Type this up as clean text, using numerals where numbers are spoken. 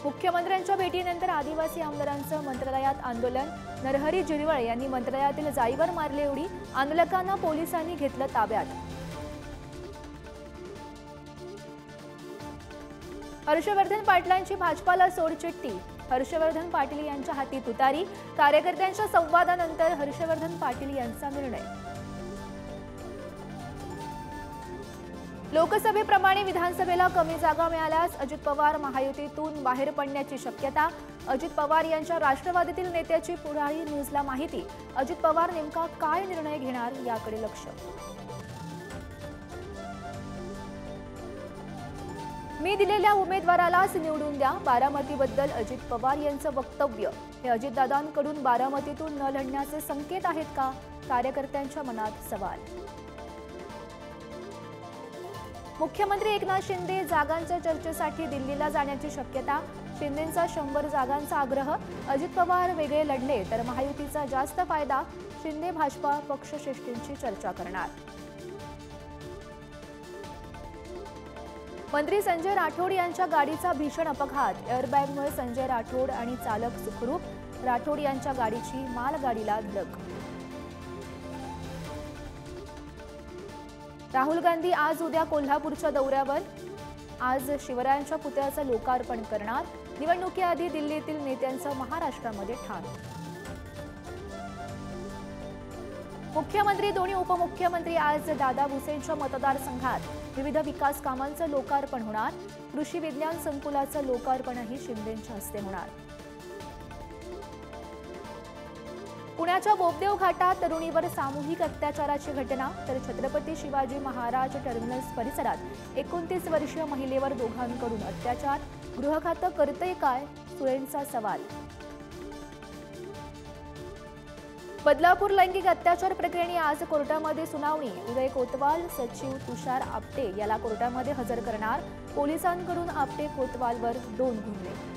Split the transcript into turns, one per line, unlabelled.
मुख्यमंत्र्यांच्या भेटीनंतर आदिवासी आमदारांचं मंत्रालयात आंदोलन। नरहरी झिरवळ यांनी मंत्रालयातील जाळीवर मारली उडी। आंदोलकांना पोलिसांनी घेतलं ताब्यात। हर्षवर्धन पाटलांची भाजपाला सोडचिठ्ठी। हर्षवर्धन पाटील यांच्या हाती तुतारी। कार्यकर्त्यांच्या संवादानंतर हर्षवर्धन पाटील यांचा निर्णय। लोकसभेप्रमाणे विधानसभेला कमी जागा मिळाल्यास अजित पवार महायुतीतून बाहेर पडण्याची शक्यता। अजित पवार यांच्या राष्ट्रवादीतील नेत्याची पुढारी न्यूजला माहिती। अजित पवार नेमका काय निर्णय घेणार याकडे लक्ष। मी दिलेल्या उमेदवारालाच निवडून द्या। बारामतीबद्दल अजित पवार यांचं वक्तव्य। हे अजितदादांकडून बारामतीतून न लढण्याचे संकेत आहेत का? कार्यकर्त्यांच्या मनात सवाल। मुख्यमंत्री एकनाथ शिंदे जागांच्या चर्चेसाठी दिल्लीला जाण्याची शक्यता। शिंदेंचा 100 जागांचा आग्रह। अजित पवार वेगळे लढले तर महायुतीचा जास्त फायदा। शिंदे भाजपा पक्षश्रेष्ठींची चर्चा करणार। मंत्री संजय राठोड यांच्या गाडीचा भीषण अपघात। एअरबॅगमुळे संजय राठोड आणि चालक सुखरूप। राठोड यांच्या गाडीची मालगाडीला धडक। राहुल गांधी आज उद्या कोल्हापूरच्या दौऱ्यावर। आज शिवरायांच्या पुतळ्याचं लोकार्पण करणार। निवडणुकीआधी दिल्लीतील नेत्यांचं महाराष्ट्रामध्ये ठाण। मुख्यमंत्री दोन्ही उपमुख्यमंत्री आज दादा भुसेंच्या मतदारसंघात। विविध विकास कामांचं लोकार्पण होणार। कृषी विज्ञान संकुलाचं लोकार्पणही शिंदेंच्या हस्ते होणार। पुण्याच्या बोबदेव घाटात तरुणीवर सामूहिक अत्याचाराची घटना। तर छत्रपती शिवाजी महाराज टर्मिनस परिसरात 29 वर्षीय महिलेवर दोघांकडून अत्याचार। गृह खातं करतंय काय? सुळेंचा सवाल। बदलापूर लैंगिक अत्याचार प्रकरणी आज कोर्टामध्ये सुनावणी। उदय कोतवाल सचिव तुषार आपटे याला कोर्टामध्ये हजर करणार। पोलिसांकडून आपटे कोतवालवर 2 गुन्हे।